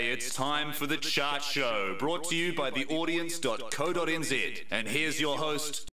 Okay, it's time for the Chart Show, brought to you by theaudience.co.nz. And here's your host.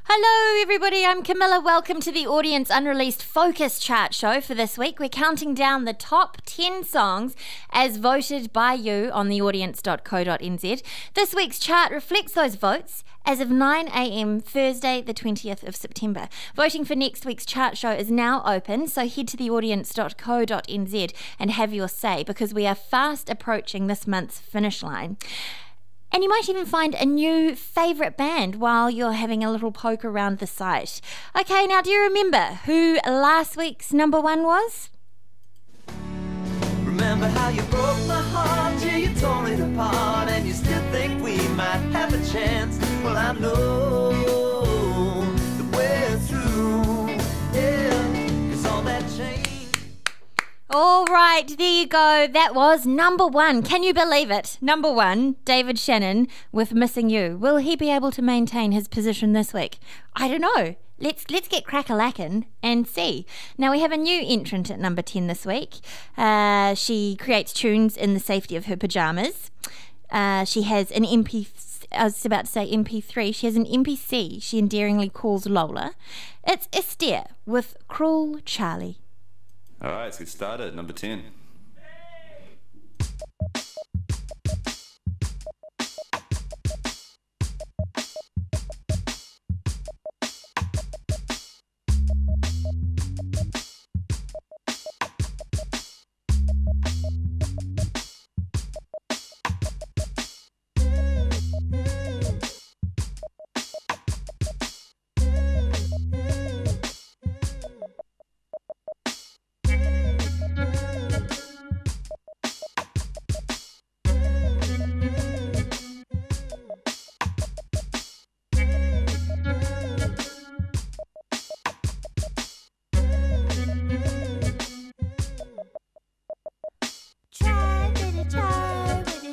Hello everybody, I'm Camilla. Welcome to the Audience Unreleased Focus Chart Show for this week. We're counting down the top 10 songs as voted by you on theaudience.co.nz. This week's chart reflects those votes as of 9 a.m. Thursday the 20th of September. Voting for next week's chart show is now open, so head to theaudience.co.nz and have your say, because we are fast approaching this month's finish line. And you might even find a new favourite band while you're having a little poke around the site. Okay, now do you remember who last week's number one was? Remember how you broke my heart, yeah, you tore it apart, and you still think we might have a chance. Well, I know that we're through, yeah, 'cause all that change. All right, there you go. That was number one. Can you believe it? Number one, David Shannon with Missing You. Will he be able to maintain his position this week? I don't know. Let's get crack-a-lackin' and see. Now, we have a new entrant at number 10 this week. She creates tunes in the safety of her pyjamas. She has an I was about to say MP3. She has an MPC she endearingly calls Lola. It's Esther with Cruel Charlie. All right, let's get started. Number 10.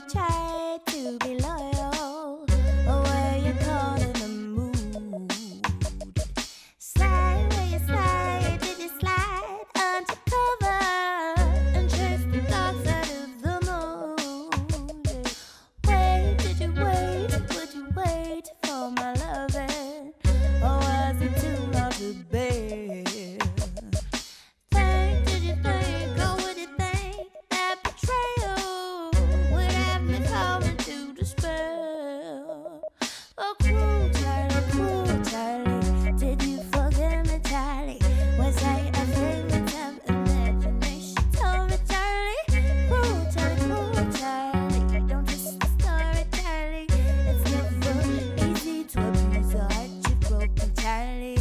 Try to be loyal, or were you caught in the mood? Slide where you slide, did you slide under cover and chase the dark side of the moon? Wait, did you wait? Would you wait for my loving, or was it too long to bear? Think, did you think, or would you think that betrayal would have me falling to despair? Oh, cruel Charlie, did you forget me, Charlie? Was I a figment of imagination? Tell me, Charlie, cruel Charlie, don't twist the story, Charlie. It's never easy to abuse a heart you've broken, Charlie.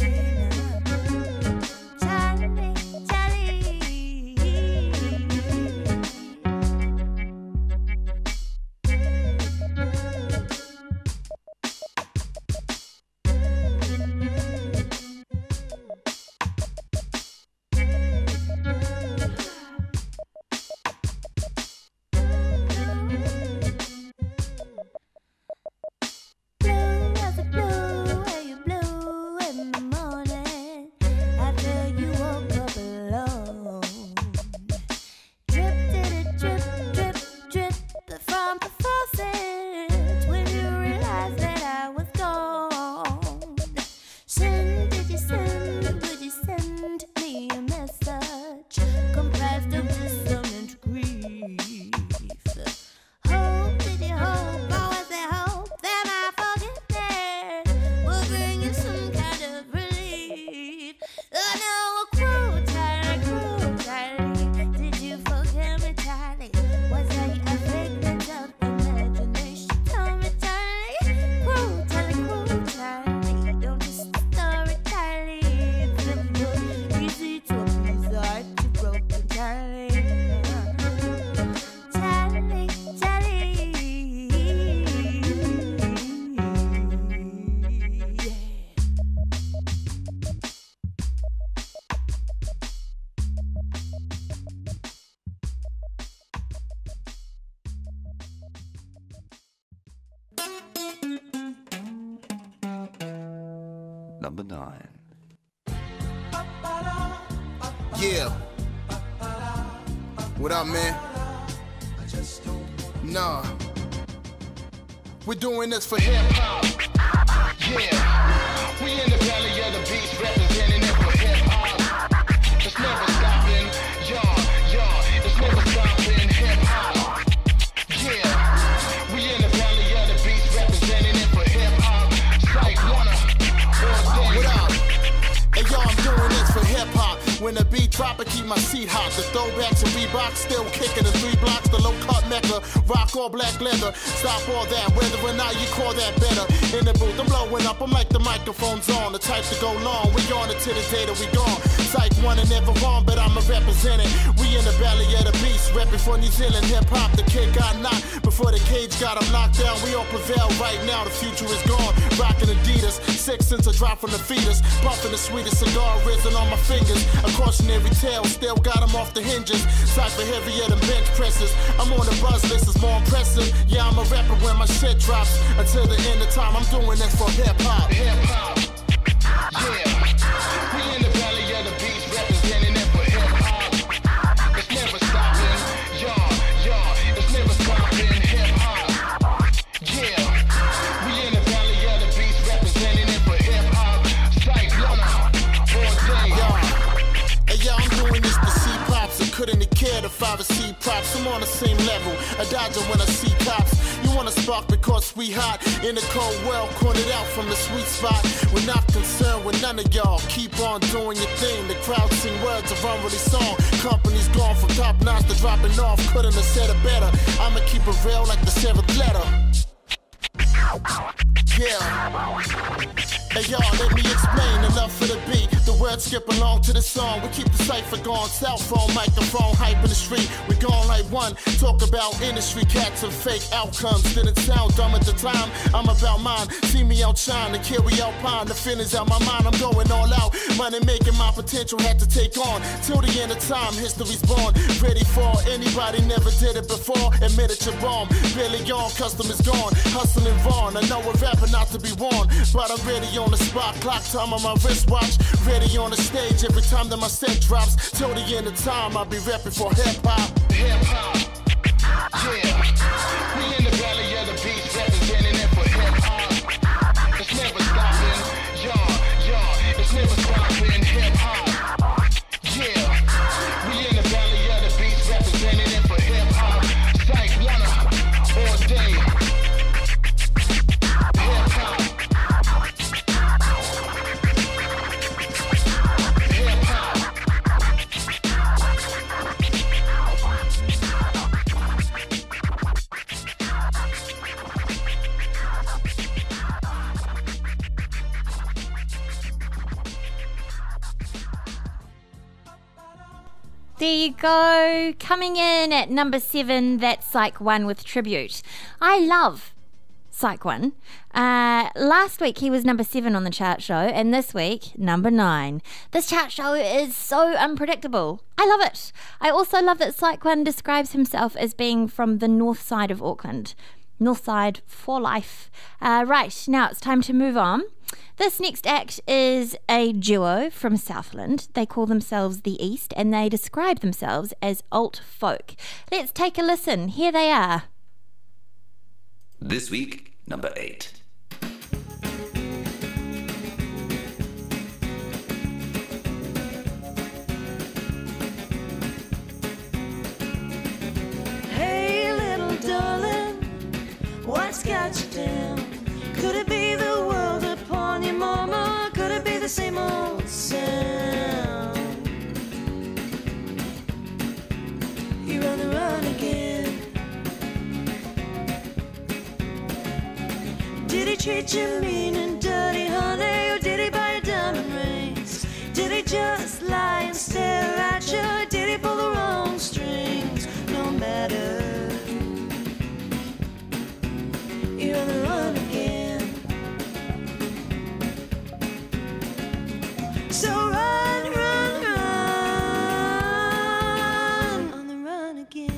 Blue as a blue, where you blue in the morning after you woke up alone. Drip did it drip, drip from the faucet when you realized that I was gone. Send, did you send, would you send me a message comprised of dissonant grief? Hope, did you hope, or was there hope that my forgiveness will bring you some kind of relief? Oh no, cruel Charlie, did you forget me, Charlie? Was I a figment of imagination? Tell me, Charlie, cruel Charlie, don't twist the story, Charlie. It's never easy to appease the heart you broken, Charlie. Number 9. Yeah. What up, man? Nah. We're doing this for hip hop. Yeah. We in the valley of the beast, representing it for hip hop. It's never stopping. It's never stopping. Hip hop. Yeah. We in the valley of the beast, representing it for hip hop. Psych, wanna. What up? Hey yo, I'm doing this for hip hop. When the beat drop, I keep my seat hot. The throwbacks and Reeboks still kicking the 3 blocks. The low cut mecca, rock all black leather. Stop all that, whether or not you call that better. In the booth, I'm blowing up. I'm like the microphone's on. The type to go long. We on it to the day that we gone. Psych one and never wrong, but I'ma represent it. We in the valley of the beast, repping for New Zealand hip hop. The kid got knocked before the cage got him knocked down. We all prevail right now. The future is gone. Rocking Adidas, 6 cents a drop from the fetus. Puffing the sweetest cigar, risen on my fingers. A cautionary tale, still got them off the hinges. Cypher heavier than bench presses. I'm on the buzz list, it's more impressive. Yeah, I'm a rapper when my shit drops. Until the end of time, I'm doing this for hip hop. Hip hop. Yeah. We in the valley of the beast, representing it for hip hop. It's never stopping. It's never stopping. Hip hop. Yeah. We in the valley of the beast, representing it for hip hop. Psych, wanna. All day. Hey, yo, I'm doing this to see pops. I couldn't have cared if I would see props. I'm on the same level. I dodge it when I see cops. You wanna spark because we hot in the cold world, cornered out from the sweet spot. We're not concerned with none of y'all. Keep on doing your thing. The crowd sing words of unreally song. Company's gone from top notch to dropping off. Couldn't have said it better. I'ma keep it real like the 7th letter. Yeah. Hey y'all, let me explain the love for the beat. The words skip along to the song. We keep the cipher going. Cell phone, microphone, hype in the street. We gone like one. Talk about industry cats and fake outcomes. Didn't sound dumb at the time. I'm about mine. See me outshine, the carry alpine. The feelings out my mind. I'm going all out. Money making my potential had to take on. Till the end of time, history's born. Ready for anybody never did it before. Admit it, you're wrong. Barely on, custom is gone. Hustling Vaughn. I know a rapper not to be warned, but I'm ready on the spot. Clock time on my wristwatch. Ready on the stage every time that my set drops. Till the end of time, I'll be rapping for hip hop. Hip hop. Yeah. We in the valley of the beast, representing it for hip hop. It's never stopping. It's never stopping. Hip hop. Yeah. We in the valley of the beast, representing it for hip hop. Psych, wanna, all day. There you go. Coming in at number 7, that's Psych 1 with Tribute. I love Psych 1. Last week he was number 7 on the chart show, and this week, number 9. This chart show is so unpredictable. I love it. I also love that Psych 1 describes himself as being from the north side of Auckland. North side for life. Right, now it's time to move on. This next act is a duo from Southland. They call themselves The East, and they describe themselves as alt folk. Let's take a listen. Here they are. This week, number 8. Hey, little darling, what's got you down? Could it be the world upon your mama? Could it be the same old sound? You're on the run again. Did he treat you mean and dirty, honey? Or did he buy you diamond rings? Did he just lie and stare at you? Or did he pull the wrong strings? No matter. You're on the run again. So run, run, run, on the run again.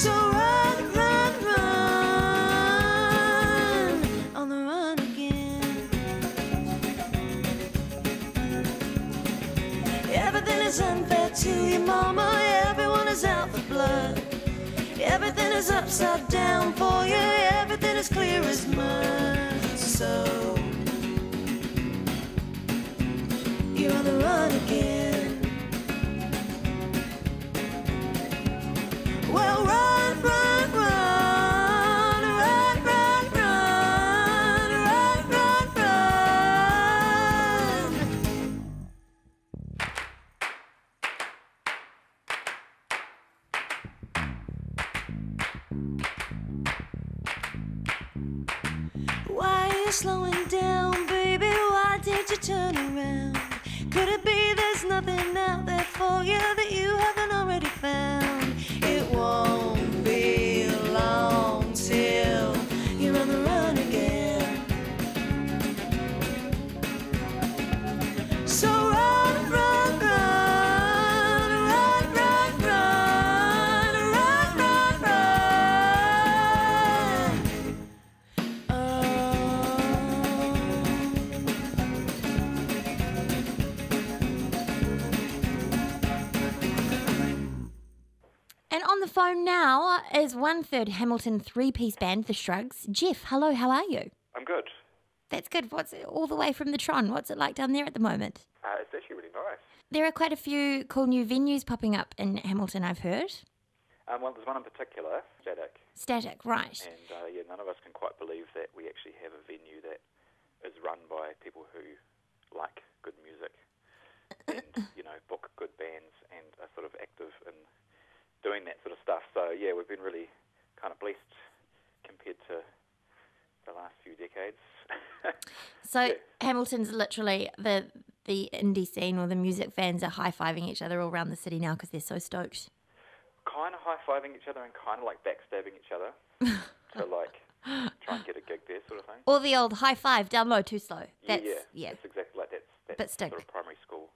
So run, run, run, on the run again. Everything is unfair to your mama, everyone is out for blood. Everything is upside down for you, everything is clear as mud. So you're on the run again. Well, run, run, run, run, run, run, run, run, run. Why are you slowing down, baby? Why did you turn around? Could it be there's nothing out there for you that you haven't already found? It won't be long till you're on the run again. So run, run, run, run, run, run, run, run, run. And on the phone now is 1/3 Hamilton three-piece band, The Shrugs. Jeff, hello, how are you? I'm good. That's good. What's all the way from the Tron? What's it like down there at the moment? It's actually really nice. There are quite a few cool new venues popping up in Hamilton, I've heard. Well, there's one in particular, Static, Static, right. and none of us can quite believe that we actually have a venue that is run by people who like good music and, book good bands and are sort of active in doing that sort of stuff. So, yeah, we've been really kind of blessed compared to the last few decades. So Yeah. Hamilton's literally the indie scene, or the music fans are high-fiving each other all around the city now because they're so stoked. Kind of high-fiving each other and kind of like backstabbing each other to like try and get a gig there sort of thing. Or the old high five, down low, too slow. That's, Yeah, it's exactly like that But stink. sort of primary school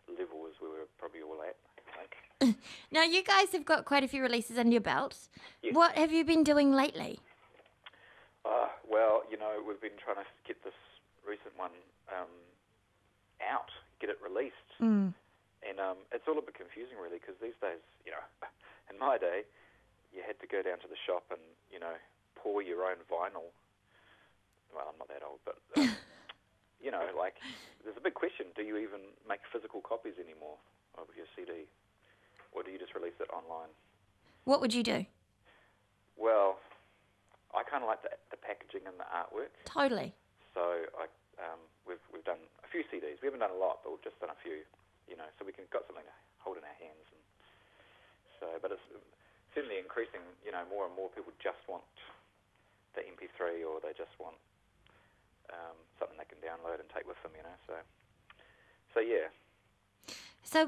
level is where we're probably all at, I think. Now, you guys have got quite a few releases under your belt. Yes. What have you been doing lately? Well, we've been trying to get this recent one out, get it released. And it's all a bit confusing, really, because these days, in my day, you had to go down to the shop and, pour your own vinyl. Well, I'm not that old, but, there's a big question. Do you even make physical copies anymore of your CD? Or do you just release it online? What would you do? Well, I kind of like the packaging and the artwork. Totally. So we've done a few CDs. We haven't done a lot, but we've just done a few, so we got something to hold in our hands. And so, but it's certainly increasing, more and more people just want the MP3, or they just want something they can download and take with them, So yeah. So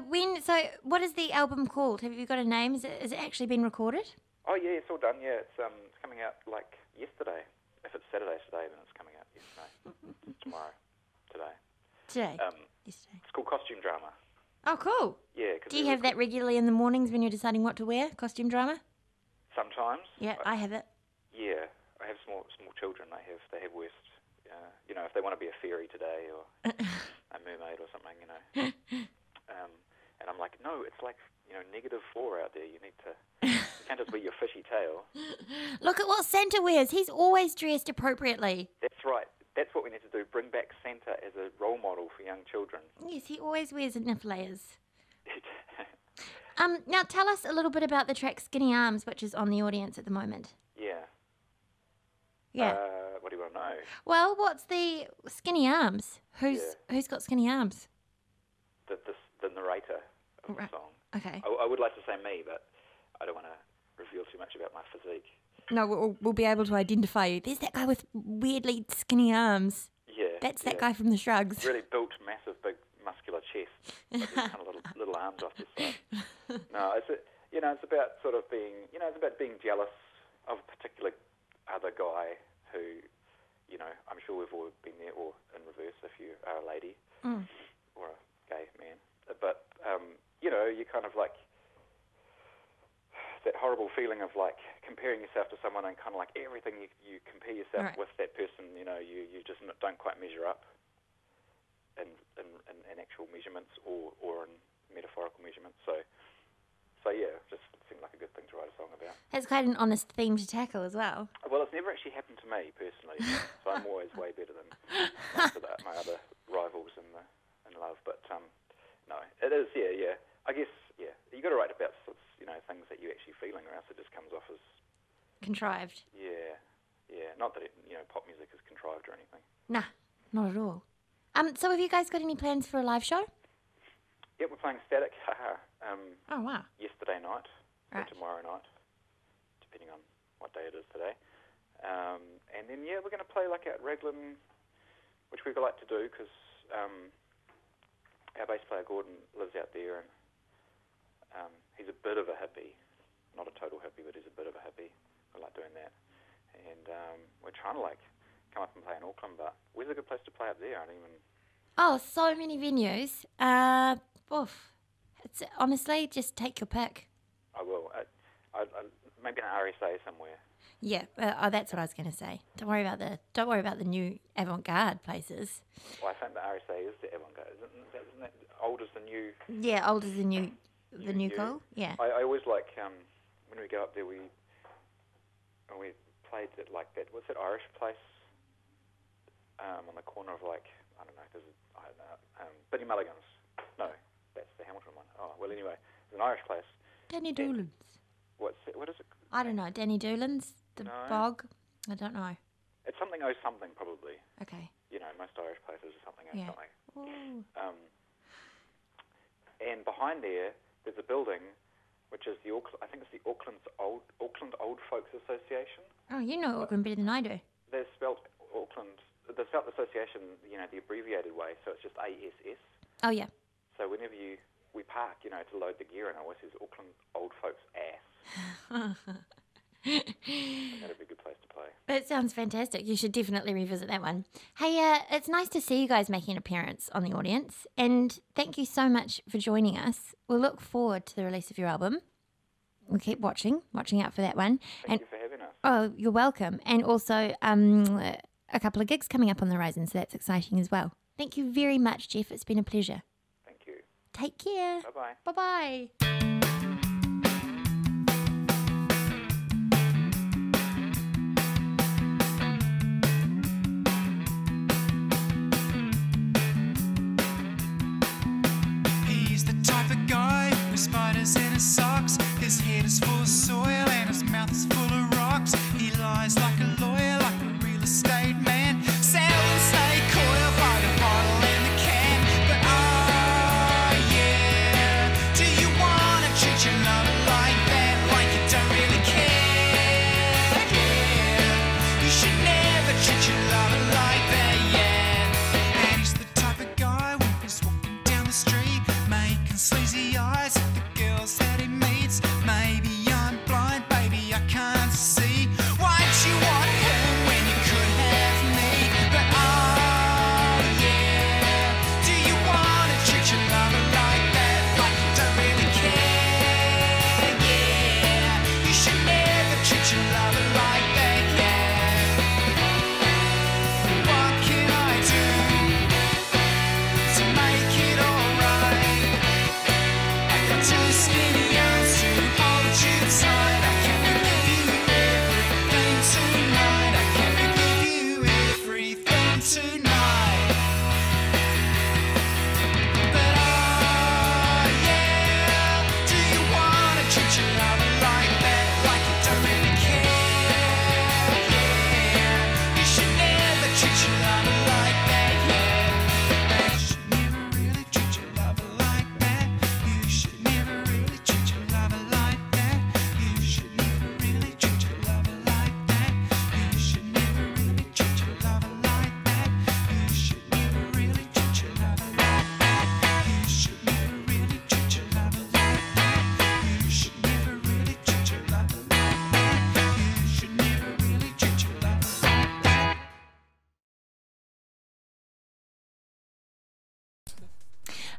what is the album called? Have you got a name? Is it actually been recorded? Oh yeah, it's all done. Yeah, it's coming out like yesterday. If it's Saturday today, then it's coming out yesterday. Tomorrow, today. Today. Yesterday. It's called Costume Drama. Oh, cool. Yeah. 'Cause Do you have that regularly in the mornings when you're deciding what to wear? Costume drama? Sometimes. Yeah, I have it. Yeah, I have small children. They have worst. If they want to be a fairy today or a mermaid or something, and I'm like, no, it's like -4 out there. You need to. You can't just wear your fishy tail. Look at what Santa wears. He's always dressed appropriately. That's right. That's what we need to do. Bring back Santa as a role model for young children. Yes, he always wears nip layers. Now tell us a little bit about the track Skinny Arms, which is on the audience at the moment. Yeah. Yeah. What do you want to know? Well, what's the Skinny Arms? Who's got skinny arms? The narrator of Right. the song. Okay. I would like to say me, but I don't want to reveal too much about my physique. No, we'll be able to identify you. There's that guy with weirdly skinny arms. Yeah. That's that yeah. guy from the Shrugs. Really built, massive, big, muscular chest. But these kind of little arms off his side. No, it's about sort of being, it's about being jealous of a particular other guy who, I'm sure we've all been there, or in reverse if you are a lady or a gay man. But, you kind of like that horrible feeling of like comparing yourself to someone and kind of like everything you compare yourself Right. with that person, you know, you just don't quite measure up in actual measurements or in metaphorical measurements. So yeah, just seemed like a good thing to write a song about. That's quite an honest theme to tackle as well. Well, it's never actually happened to me personally, so I'm always way better than most of my other rivals in love. But no, it is, yeah. I guess, yeah, you got to write about you know, things that you're actually feeling, or else it just comes off as Contrived. yeah. Not that you know, pop music is contrived or anything. Nah, not at all. So have you guys got any plans for a live show? Yeah, we're playing Static. Oh, wow. Yesterday night, or Right. tomorrow night, depending on what day it is today. And then, yeah, we're going to play like at Raglan, which we'd like to do because our bass player Gordon lives out there, and he's a bit of a hippie. Not a total hippie, but he's a bit of a hippie. I like doing that. And we're trying to like come up and play in Auckland, but where's a good place to play up there? I don't even... Oh, so many venues. It's honestly, just take your pick. I will. Maybe an RSA somewhere. Yeah, that's what I was going to say. Don't worry about the new avant-garde places. Well, I think the RSA is the avant-garde. Isn't that old as the new? Yeah, old as the new cool. Yeah. I always like when we go up there. We played at like that. What's that Irish place? On the corner of like I don't know. Billy Mulligan's. No, that's the Hamilton one. Oh well, anyway, it's an Irish place. Danny Doolan's. What is it? I don't know. Danny Doolan's, the No. bog. I don't know. It's something oh something probably. Okay. You know, most Irish places are something oh Yeah. something. Ooh. And behind there, there's a building, which is I think it's the Auckland Old Folks Association. Oh, you know Auckland better than I do. They're spelt the association, you know, the abbreviated way, so it's just ASS. Oh, yeah. So whenever we park, you know, to load the gear in, it always says Auckland Old Folks Ass. That'd be a good place to play. That sounds fantastic. You should definitely revisit that one. Hey, it's nice to see you guys making an appearance on the audience, and thank you so much for joining us. We'll look forward to the release of your album. We'll keep watching out for that one. Thank you for having us. Oh, you're welcome. And also a couple of gigs coming up on the horizon, so that's exciting as well. Thank you very much, Jeff. It's been a pleasure. Thank you. Take care. Bye-bye. Bye-bye. He's the type of guy with spiders in his socks. His head is full of soil and his mouth is full of rocks. He lies like a lawyer, like a real estate man, selling snake oil by the bottle and the can. But oh yeah, do you wanna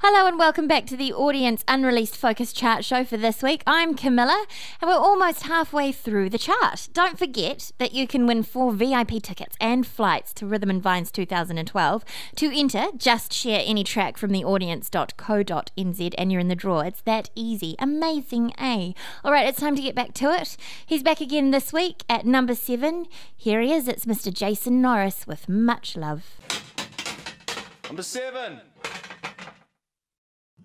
Hello and welcome back to the Audience Unreleased Focus Chart show for this week. I'm Camilla and we're almost halfway through the chart. Don't forget that you can win 4 VIP tickets and flights to Rhythm and Vines 2012. To enter, just share any track from theaudience.co.nz and you're in the draw. It's that easy. Amazing, eh? Alright, it's time to get back to it. He's back again this week at number 7. Here he is, it's Mr. Jason Norris with Much Love. Number 7.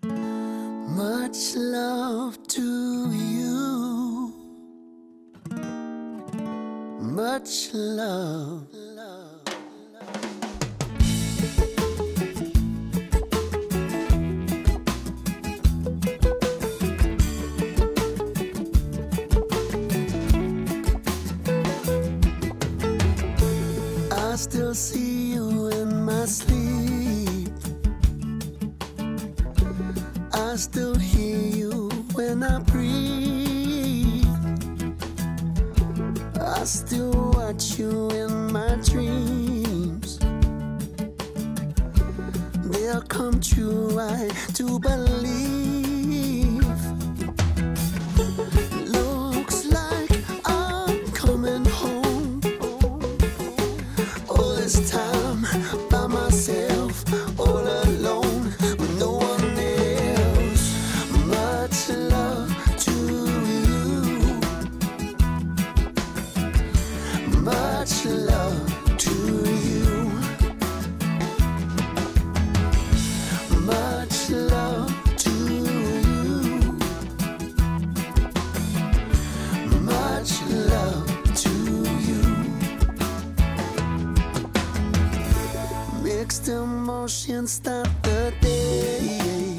Much love to you. Much love. I still see you in my sleep. I still hear you when I breathe. I still watch you in my dreams. They'll come true, I do believe. Looks like I'm coming home. All this time by myself, all alone, with no one else. Much love to you. Much love to you. Much love to you. Much love to you. Mixed emotions start the day.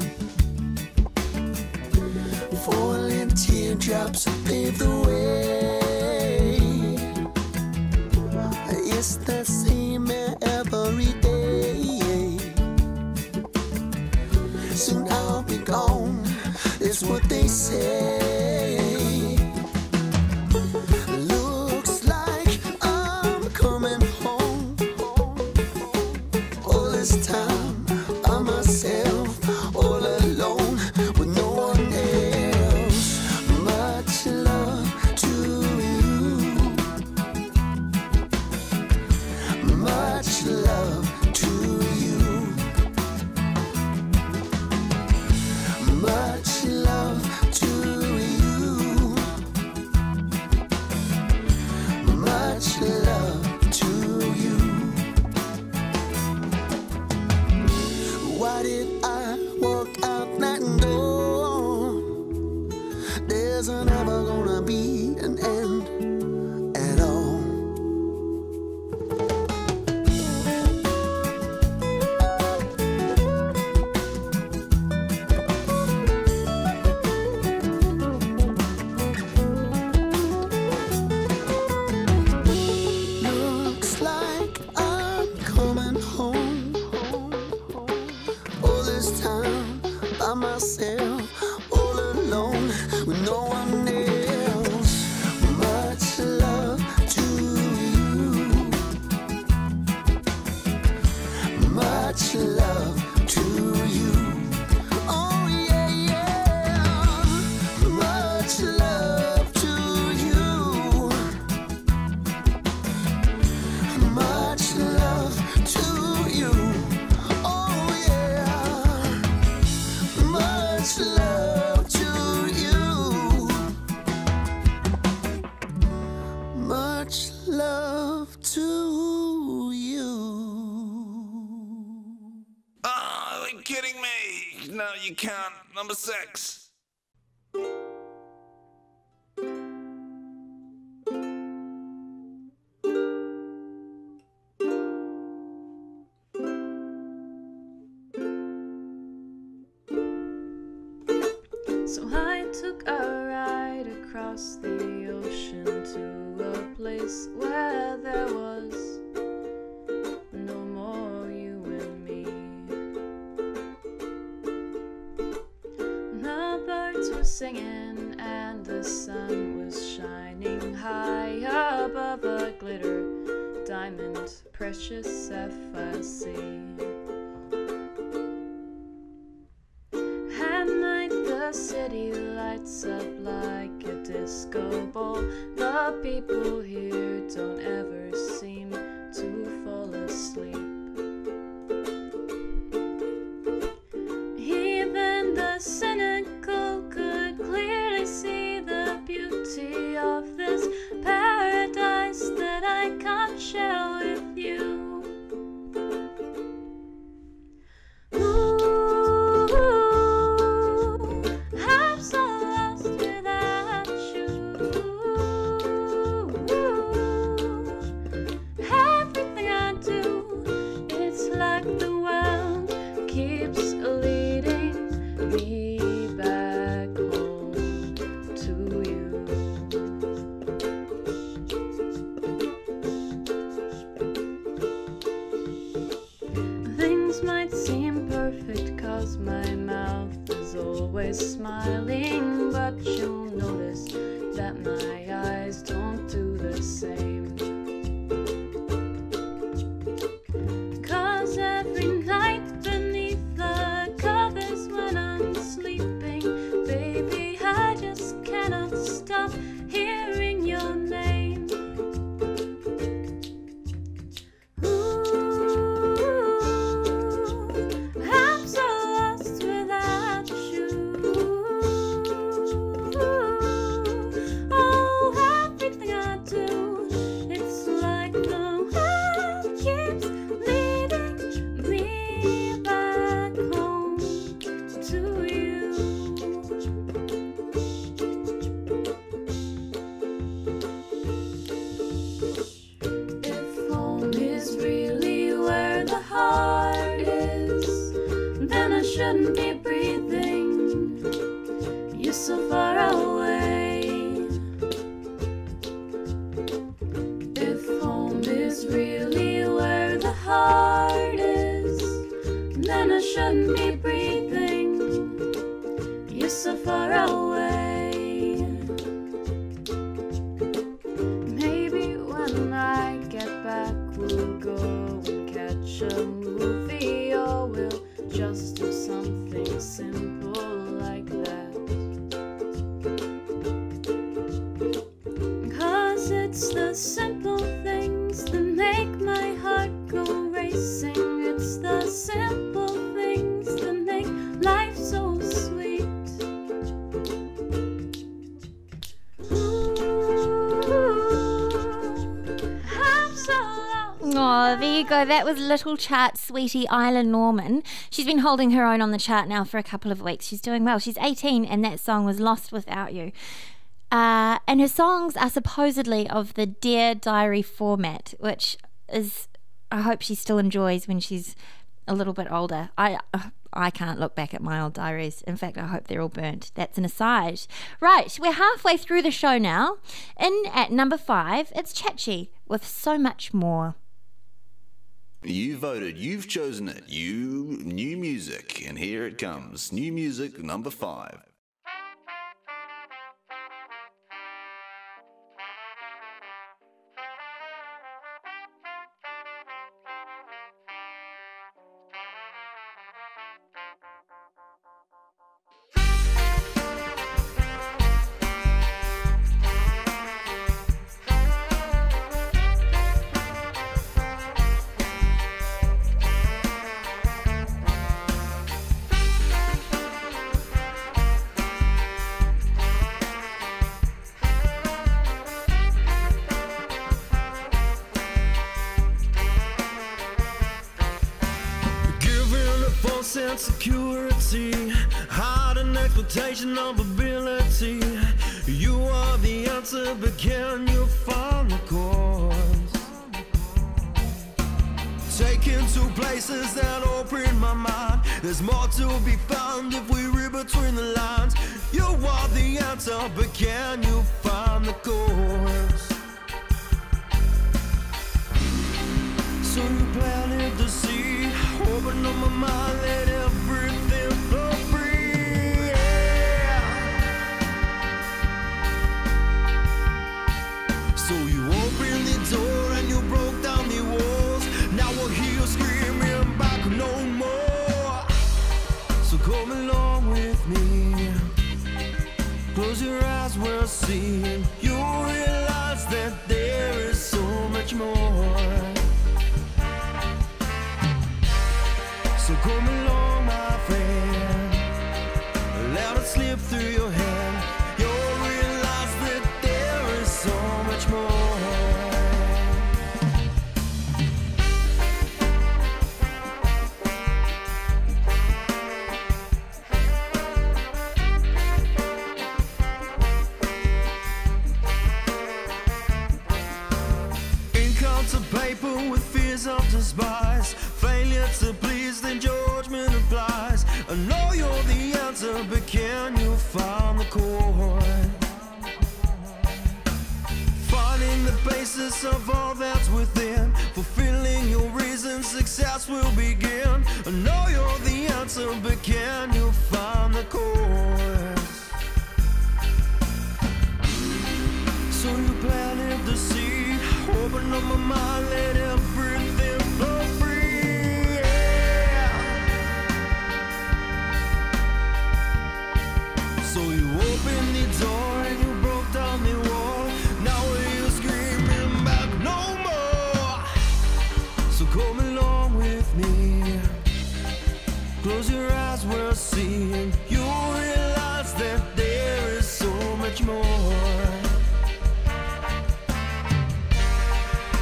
Falling teardrops pave the way. It's the same every day. Soon I'll be gone, it's what they say. Looks like I'm coming home. All this time by myself, all alone, with no one else. Much love to you. Much love to you. Much love to you. Much love to you. Why did I walk out that door? There's never gonna be an end at all. Looks like I'm coming home. All this time by myself, all alone, with no one else. Much love to you. Much love to you. Oh yeah, yeah. Much love to you. Much love to you. Oh yeah. Much love to you. Much love to you. Oh, are you kidding me? No, you can't. Number 6. So I took a ride across the ocean to a place where there was no more you and me. The birds were singing and the sun was shining high above a glitter diamond, precious sapphire sea. the city lights up like a disco ball. The people here don't ever seem to fall asleep. Even the cynical could clearly see the beauty of this paradise that I can't share with you. I'm so lost without you. Everything I do, it's like the world keeps leading me back home to you. Things might seem perfect 'cause my mouth is always smiling, but you'll notice that my eyes don't do the same. 'Cause every night beneath the covers when I'm sleeping, baby, I just cannot stop hearing your name. I'm so lost without you. Oh, everything I do, it's like the world keeps leading me back home to you. If home is really where the heart is, then I shouldn't be breathing. You're so far away. If home is really where the heart is, then I shouldn't be breathing. You're so far away. Maybe when I get back, we'll go and catch a movie, or we'll just do something simple like that. 'Cause it's the simple things that make my heart go racing. It's the simple things that make life so sweet. I'm so lost. Oh, there you go. That was little chart sweetie Isla Norman. She's been holding her own on the chart now for a couple of weeks. She's doing well. She's 18 and that song was Lost Without You. And her songs are supposedly of the Dear Diary format, which is, I hope she still enjoys when she's a little bit older. I can't look back at my old diaries. In fact, I hope they're all burnt. That's an aside. Right, we're halfway through the show now. In at number 5, it's Chachi with So Much More. You voted, you've chosen it. You, new music, and here it comes. New music, number 5. Insecurity, hide an expectation of ability. You are the answer, but can you find the cause? Taken to places that open my mind. There's more to be found if we read between the lines. You are the answer, but can you find the cause? So you planted the seed, open up my mind, let everything flow free. Yeah. So you opened the door and you broke down the walls. Now we're here screaming back no more. So come along with me. Close your eyes, we'll see, and you'll realize that there is so much more. So come along, my friend, let it slip through your hand. You'll realize that there is so much more. Paper with fears of despise, failure to please, then judgment applies. I know you're the answer, but can you find the chord? Finding the basis of all that's within, fulfilling your reason, success will begin. I know you're the answer, but can you find the chord? So you planted the seed, open up my mind, let everything flow free, yeah. So you opened the door and you broke down the wall. Now you're screaming back no more. So come along with me, close your eyes, we'll see, and you'll realize that there is so much more.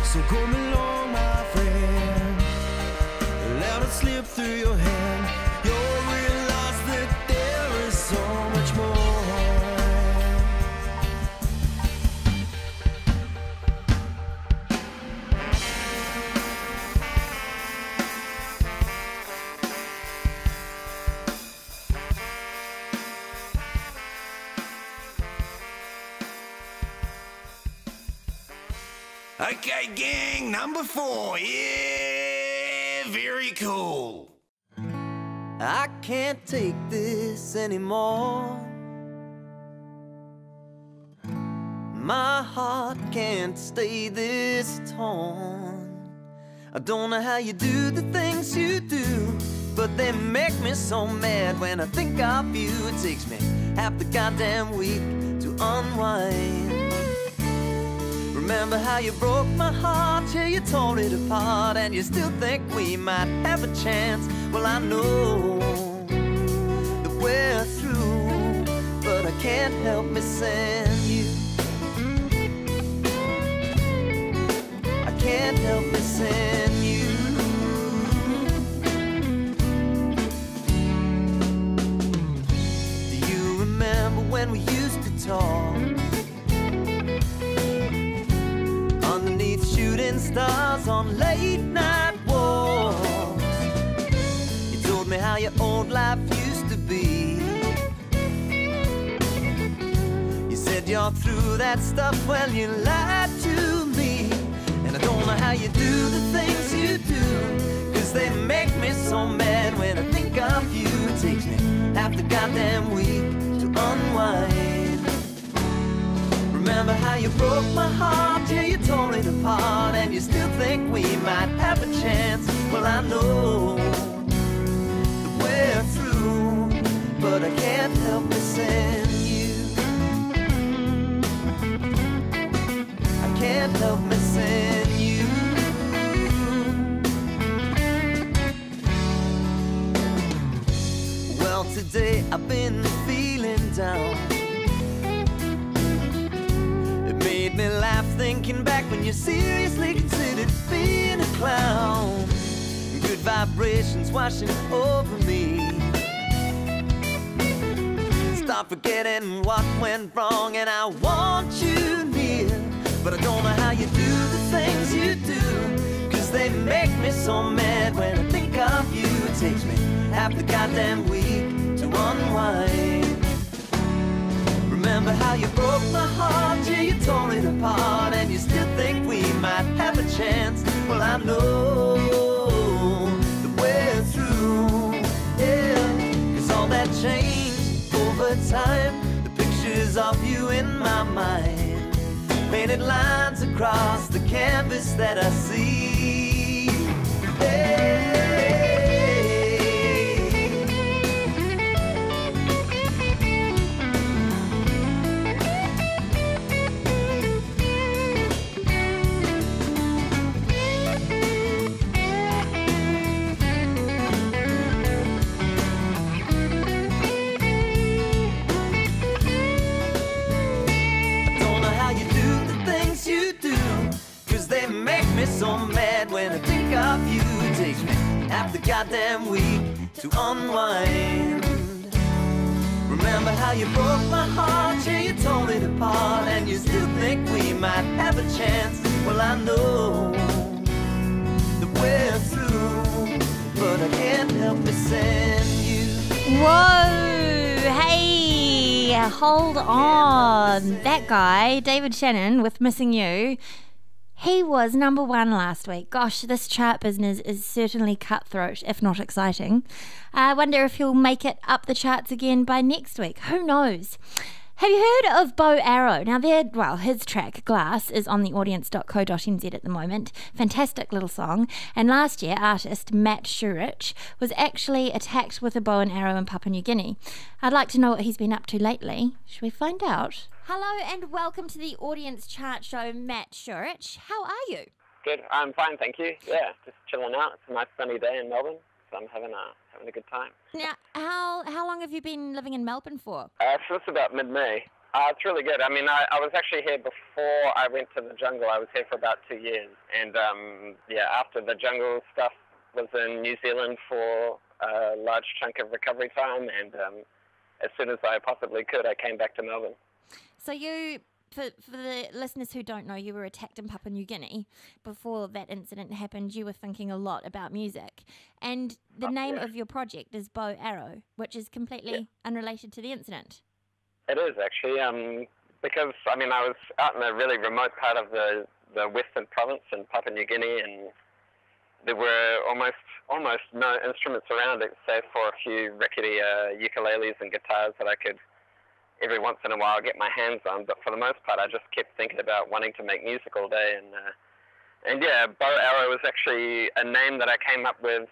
So come along, my friend, let it slip through your hand. You'll realize that there is so much more. Okay, gang, number 4. Yeah, very cool. I can't take this anymore. My heart can't stay this torn. I don't know how you do the things you do, but they make me so mad when I think of you. It takes me half the goddamn week to unwind. Remember how you broke my heart, yeah, you tore it apart, and you still think we might have a chance. Well, I know that we're through, but I can't help missing you. I can't help missing you. Do you remember when we used to talk? Underneath shooting stars on late night walks, you told me how your old life used to be. You said you're through that stuff, well, you lied to me. And I don't know how you do the things you do, 'cause they make me so mad when I think of you. It takes me half the goddamn week to unwind. Remember how you broke my heart, yeah, you tore it apart, and you still think we might have a chance. Well, I know that we're through, but I can't help missing you. I can't help missing you. Well, today I've been feeling down. Made me laugh thinking back when you seriously considered being a clown. Good vibrations washing over me. Stop forgetting what went wrong, and I want you near. But I don't know how you do the things you do, 'cause they make me so mad when I think of you. It takes me half the goddamn week to unwind. Remember how you broke my heart, yeah, you tore it apart, and you still think we might have a chance. Well, I know that we're through, yeah, 'cause all that changed over time. The pictures of you in my mind, painted lines across the canvas that I see. Hey. to unwind. Remember how you broke my heart, yeah, you tore it apart, and you still think we might have a chance. Well, I know that we're through, but I can't help but send you. Whoa! Hey! Hold on. That guy, David Shannon, with Missing You, he was number 1 last week. Gosh, this chart business is certainly cutthroat, if not exciting. I wonder if he'll make it up the charts again by next week. Who knows? Have you heard of Bo Arrow? Now, his track, Glass, is on the audience.co.nz at the moment. Fantastic little song. And last year, artist Matt Shurich was actually attacked with a bow and arrow in Papua New Guinea. I'd like to know what he's been up to lately. Should we find out? Hello and welcome to the Audience Chart Show, Matt Shurich. How are you? Good. I'm fine, thank you. Yeah, just chilling out. It's a nice sunny day in Melbourne, so I'm having a good time. Now, how long have you been living in Melbourne for? Since about mid-May. It's really good. I mean, I was actually here before I went to the jungle. I was here for about 2 years. And, after the jungle stuff was in New Zealand for a large chunk of recovery time. And as soon as I possibly could, I came back to Melbourne. So you, for the listeners who don't know, you were attacked in Papua New Guinea. Before that incident happened, you were thinking a lot about music. And the name of your project is Bo Arrow, which is completely unrelated to the incident. It is, actually, because, I mean, I was out in a really remote part of the Western province in Papua New Guinea, and there were almost no instruments around save for a few rickety ukuleles and guitars that I could every once in a while get my hands on. But for the most part, I just kept thinking about wanting to make music all day. And Bo Arrow was actually a name that I came up with,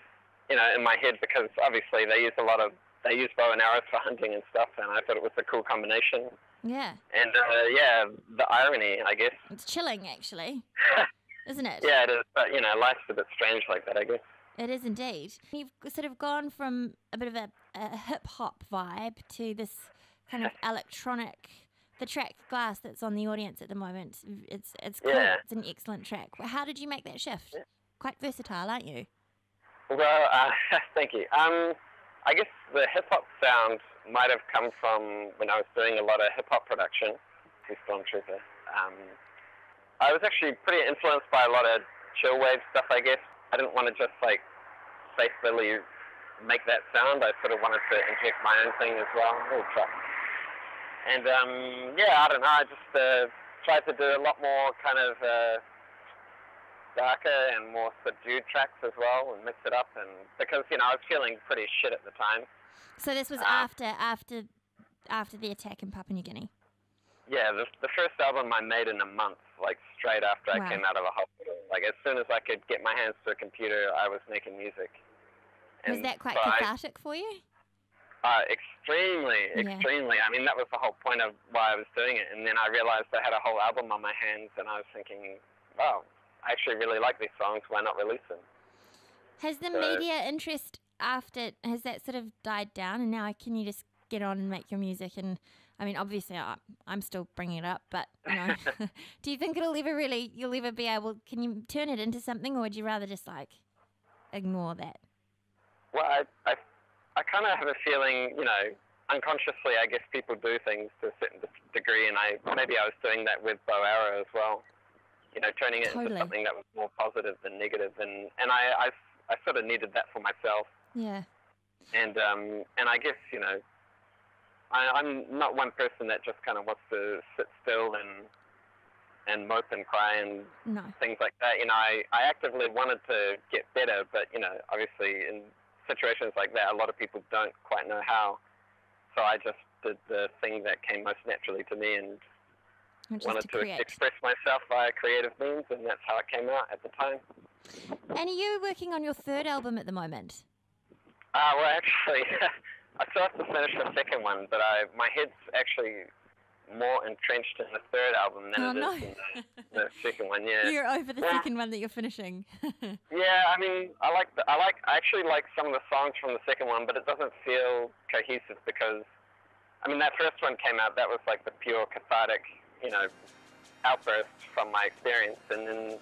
in my head, because obviously they use bow and arrows for hunting and stuff, and I thought it was a cool combination. Yeah. And, the irony, I guess. It's chilling, actually, isn't it? Yeah, it is, but, life's a bit strange like that, I guess. It is indeed. You've sort of gone from a bit of a hip-hop vibe to this kind of electronic... The track Glass that's on the audience at the moment, it's cool. Yeah. It's an excellent track. How did you make that shift? Quite versatile, aren't you? Well, thank you. I guess the hip-hop sound might have come from when I was doing a lot of hip-hop production to Stormtrooper. I was actually pretty influenced by a lot of chill wave stuff, I guess. I didn't want to just, faithfully make that sound. I sort of wanted to inject my own thing as well. And, I don't know, I just tried to do a lot more kind of darker and more subdued tracks as well and mix it up. And because, I was feeling pretty shit at the time. So this was after the attack in Papua New Guinea? Yeah, the first album I made in a month, straight after I came out of a hospital. As soon as I could get my hands to a computer, I was making music. Was that quite cathartic for you? Extremely. I mean, that was the whole point of why I was doing it. And then I realized I had a whole album on my hands, and I was thinking, wow, I actually really like these songs. Why not release them? Has the media interest has that sort of died down, and now can you just get on and make your music? And I mean, obviously, I'm still bringing it up, but do you think you'll ever be able? Can you turn it into something, or would you rather just ignore that? Well, I kind of have a feeling, unconsciously, I guess people do things to a certain degree, and maybe I was doing that with Bo Arrow as well, turning it into something that was more positive than negative, and I sort of needed that for myself. Yeah. And I guess, I'm not one person that just kind of wants to sit still and mope and cry and things like that. I actively wanted to get better, but, obviously in situations like that, a lot of people don't quite know how. So I just did the thing that came most naturally to me and wanted to express myself via creative means, and that's how it came out at the time. And are you working on your third album at the moment? Well, actually, I still have to finish the second one, but my head's actually more entrenched in the third album than it is in the second one. Yeah, you're over the second one that you're finishing. Yeah, I mean, I actually like some of the songs from the second one, but it doesn't feel cohesive because, I mean, that first one came out, that was the pure cathartic, outburst from my experience, and then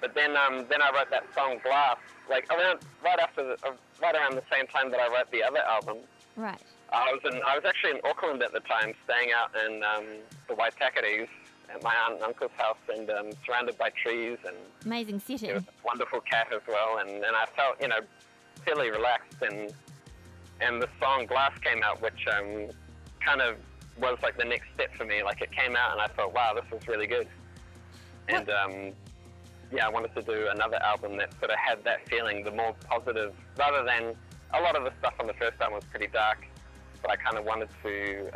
But then I wrote that song Glass, like right around the same time that I wrote the other album. Right. I was actually in Auckland at the time, staying out in the Waitakates at my aunt and uncle's house, and surrounded by trees, and Amazing setting. there was a wonderful cat as well, and I felt, fairly relaxed, and the song Glass came out, which kind of was like the next step for me. Like, it came out and I thought, wow, this is really good. And I wanted to do another album that sort of had that feeling, the more positive, rather than a lot of the stuff on the first album was pretty dark, but I kind of wanted to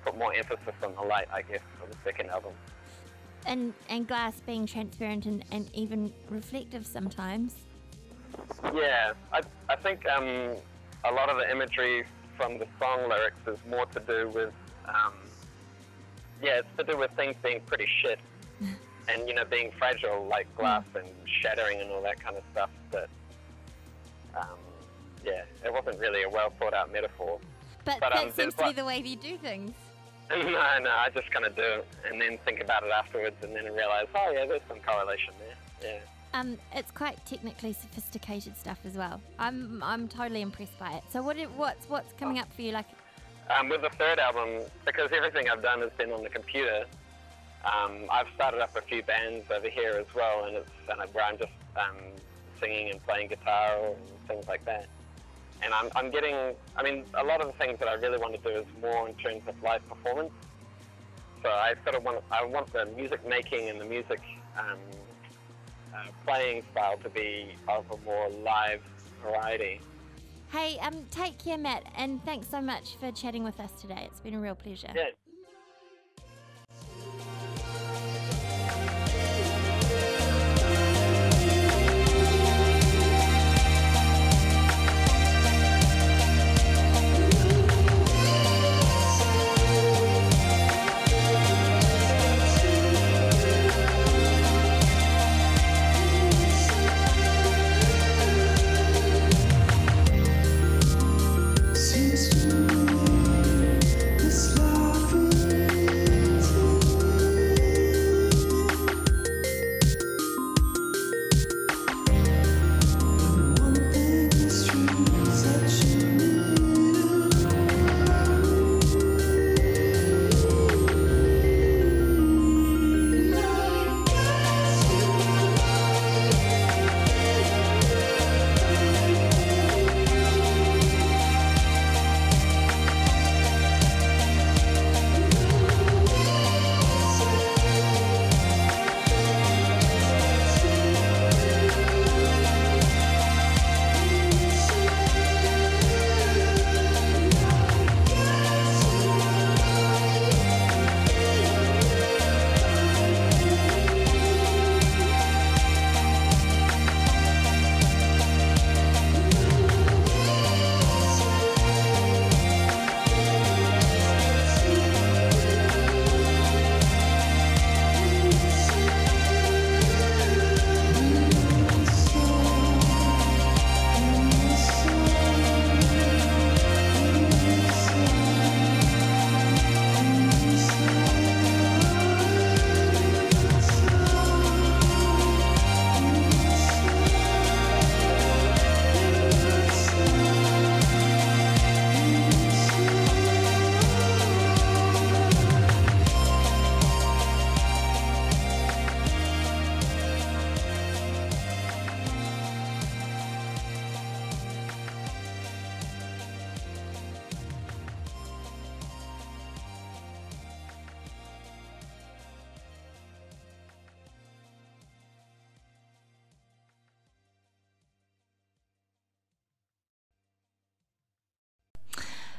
put more emphasis on the light, I guess, for the second album. And Glass being transparent and even reflective sometimes. Yeah, I think a lot of the imagery from the song lyrics is more to do with, it's to do with things being pretty shit and, being fragile, like glass and shattering and all that kind of stuff. But, it wasn't really a well thought out metaphor. But that seems to be the way you do things. No, I just kind of do it and then think about it afterwards and then realize, oh yeah, there's some correlation there. Yeah. It's quite technically sophisticated stuff as well. I'm totally impressed by it. So what's coming up for you? Like, with the third album, because everything I've done has been on the computer, I've started up a few bands over here as well, and it's where I'm just singing and playing guitar and things like that. And I'm getting, a lot of the things that I really want to do is more in terms of live performance. So I want the music making and the music playing style to be of a more live variety. Hey, take care, Matt, and thanks so much for chatting with us today. It's been a real pleasure. Yeah.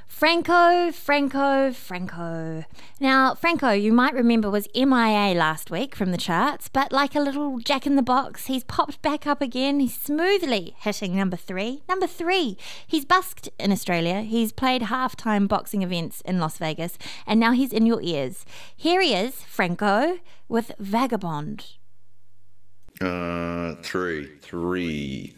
Franco. Now, Franco, you might remember, was MIA last week from the charts, but like a little jack in the box, he's popped back up again. He's smoothly hitting number 3. Number 3. He's busked in Australia. He's played halftime boxing events in Las Vegas, and now he's in your ears. Here he is, Franco, with Vagabond. 3.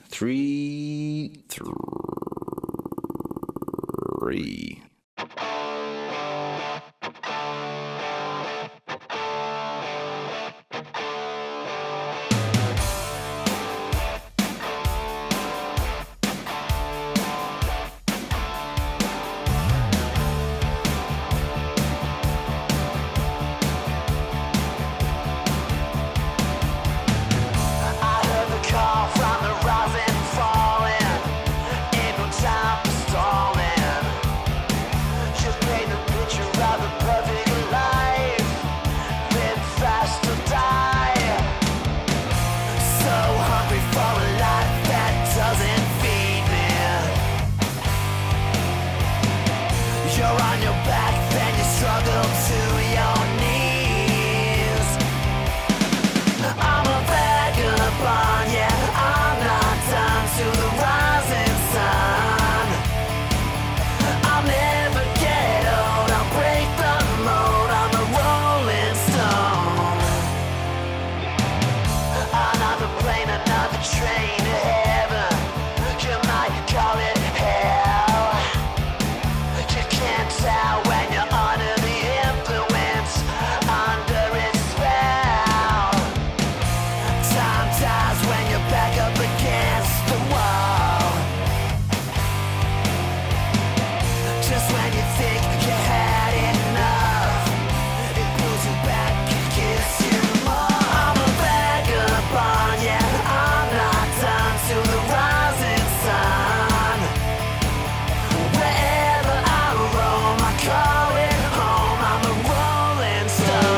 your back, then you struggle to your knees. I'm a vagabond, yeah, I'm not done to the rising sun. I'll never get old, I'll break the mold, I'm a rolling stone. Another plane, another train to heaven, you might call it hell. You can't tell when you're under the influence, under its spell. Time dies when you're back up against the wall. Just when you think you had enough, it pulls you back and gives you more. I'm a vagabond, yeah, I'm not done till the rising sun. Wherever I roam, I call it home. I'm a rolling stone.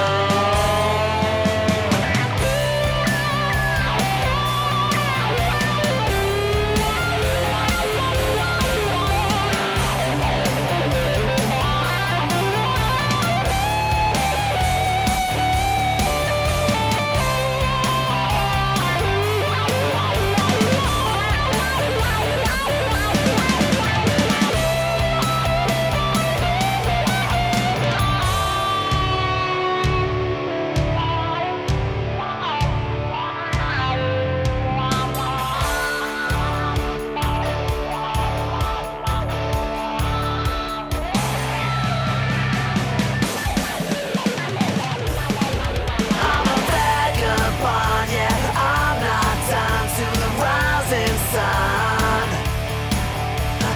I'm a vagabond, yeah, I'm not done till the rising sun.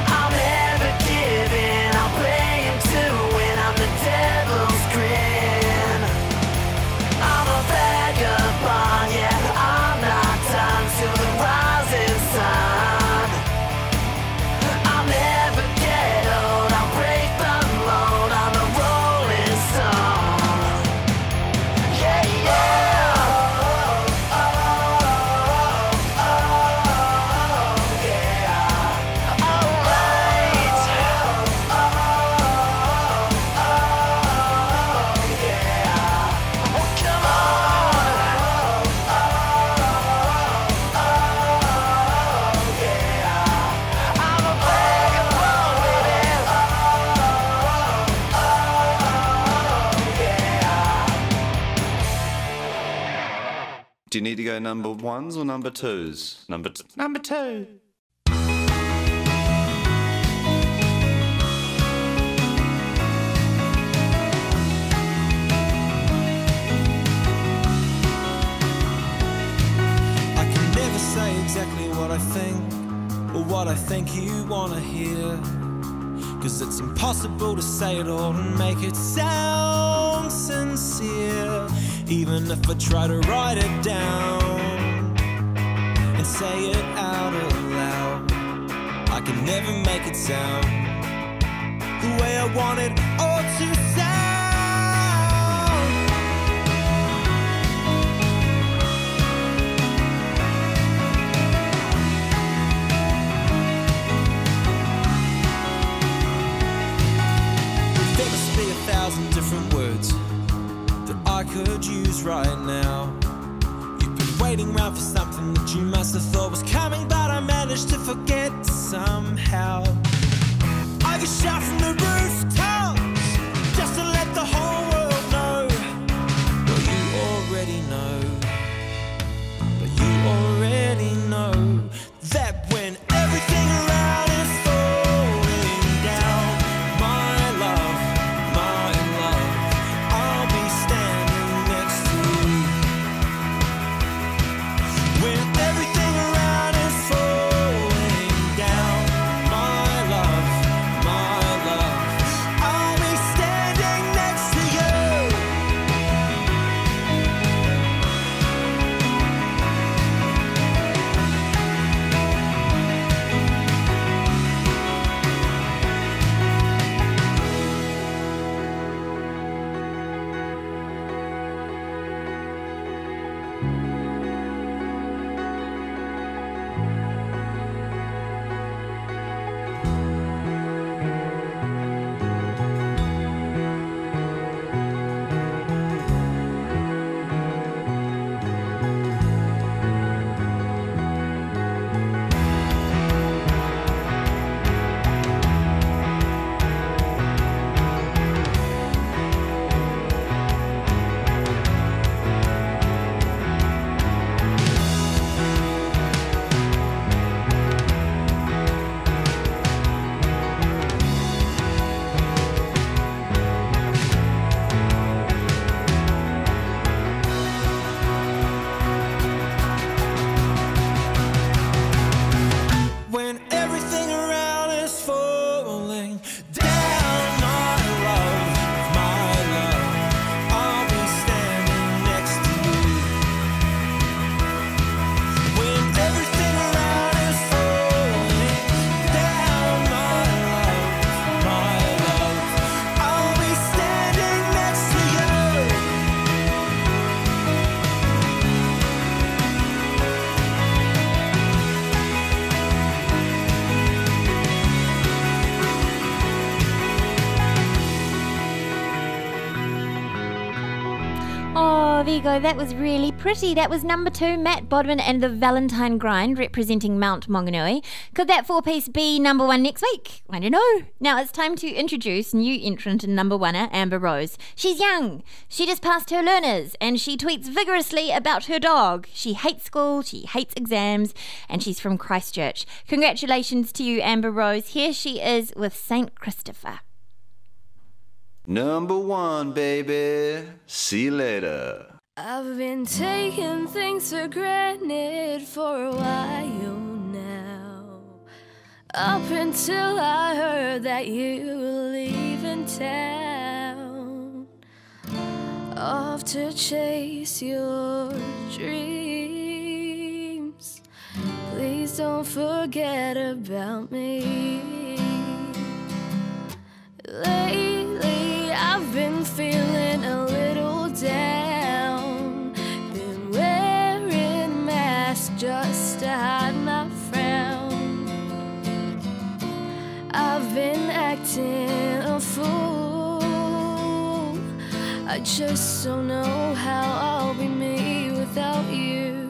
I'll never give in, I'll play him to win, I'm the devil's grin. I'm a vagabond, yeah, I'm not done till the rising sun. I'll never get old, I'll break the mold, I'm a rolling stone. Yeah, yeah. Oh, yeah. Alright. yeah. Oh, come on. yeah. I'm a vagabond, yeah. Do you need to go number ones or number twos? Number two. I can never say exactly what I think or what I think you wanna hear, 'cause it's impossible to say it all and make it sound sincere. Even if I try to write it down and say it out loud, I can never make it sound the way I want it all to sound. There must be 1,000 different words that I could use right now. You've been waiting around for something that you must have thought was coming, but I managed to forget somehow. I could shout from the rooftops just to let the whole world know what you already know. But you already know that when everything around is falling down, my love, I'll be standing next to you. When everything around is falling down, my love, there you go. That was really pretty. That was number 2, Matt Bodwin and the Valentine Grind, representing Mount Maunganui. Could that 4-piece be number 1 next week? I don't know. Now it's time to introduce new entrant and number 1er, Amber Rose. She's young. She just passed her learners and she tweets vigorously about her dog. She hates school, she hates exams, and she's from Christchurch. Congratulations to you, Amber Rose. Here she is with St. Christopher. Number 1, baby. See you later. I've been taking things for granted for a while now. Up until I heard that you were leaving town, off to chase your dreams. Please don't forget about me. Lately I've been feeling a little down, been wearing a mask just to hide my frown. I've been acting a fool, I just don't know how I'll be me without you.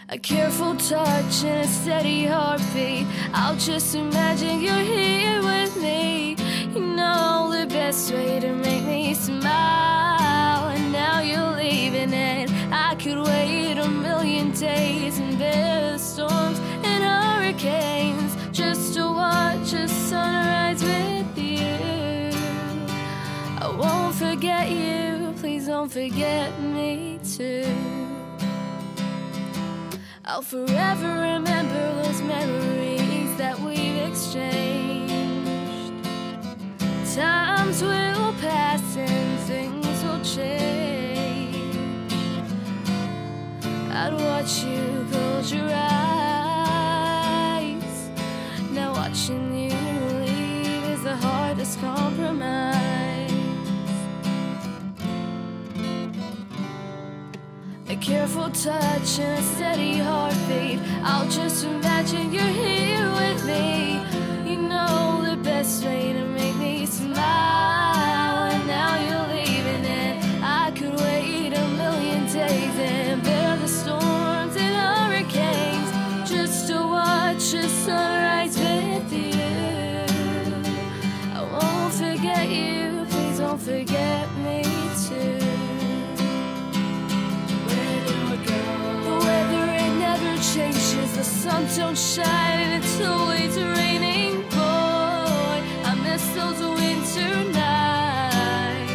A careful touch and a steady heartbeat, I'll just imagine you're here with me. You know the best way to make me smile, and now you're leaving it. I could wait a million days and bear the storms and hurricanes just to watch a sunrise with you. I won't forget you, please don't forget me too. I'll forever remember those memories that we've exchanged. Times will pass and things will change. I'd watch you close your eyes. Now watching you leave is the hardest compromise. A careful touch and a steady heartbeat, I'll just imagine you're here with me. You know the best way to make me smile, and now you're leaving it. I could wait a million days and bear the storms and hurricanes just to watch a sunrise with you. I won't forget you, please don't forget me too. Changes, the sun don't shine and it's always raining. Boy, I miss those winter nights,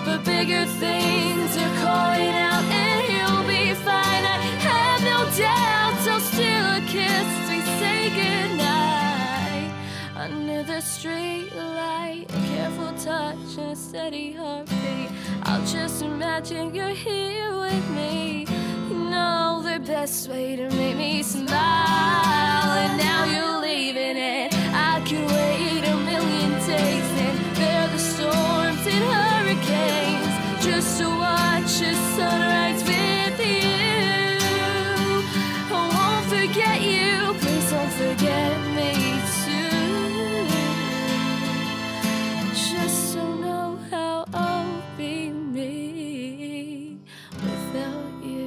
but bigger things are calling out and you'll be fine. I have no doubt, so still a kiss, we say goodnight under the street light. A careful touch and a steady heartbeat, I'll just imagine you're here with me. Know the best way to make me smile, and now you're leaving it. I could wait a million days and bear the storms and hurricanes just to watch a sunrise with you. I won't forget you, please don't forget me too. Just don't know how I'll be me without you.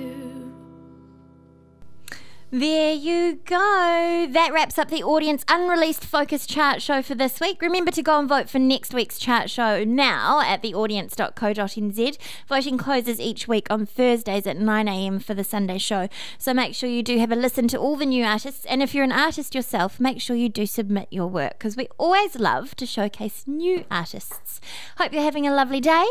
There you go. That wraps up the Audience Unreleased Focus Chart Show for this week. Remember to go and vote for next week's chart show now at theaudience.co.nz. Voting closes each week on Thursdays at 9 a.m. for the Sunday show. So make sure you do have a listen to all the new artists. And if you're an artist yourself, make sure you do submit your work, because we always love to showcase new artists. Hope you're having a lovely day,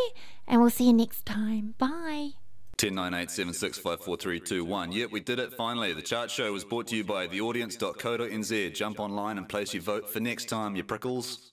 and we'll see you next time. Bye. 109876543321. Yep, we did it finally. The chart show was brought to you by theaudience.co.nz. Jump online and place your vote for next time, you prickles.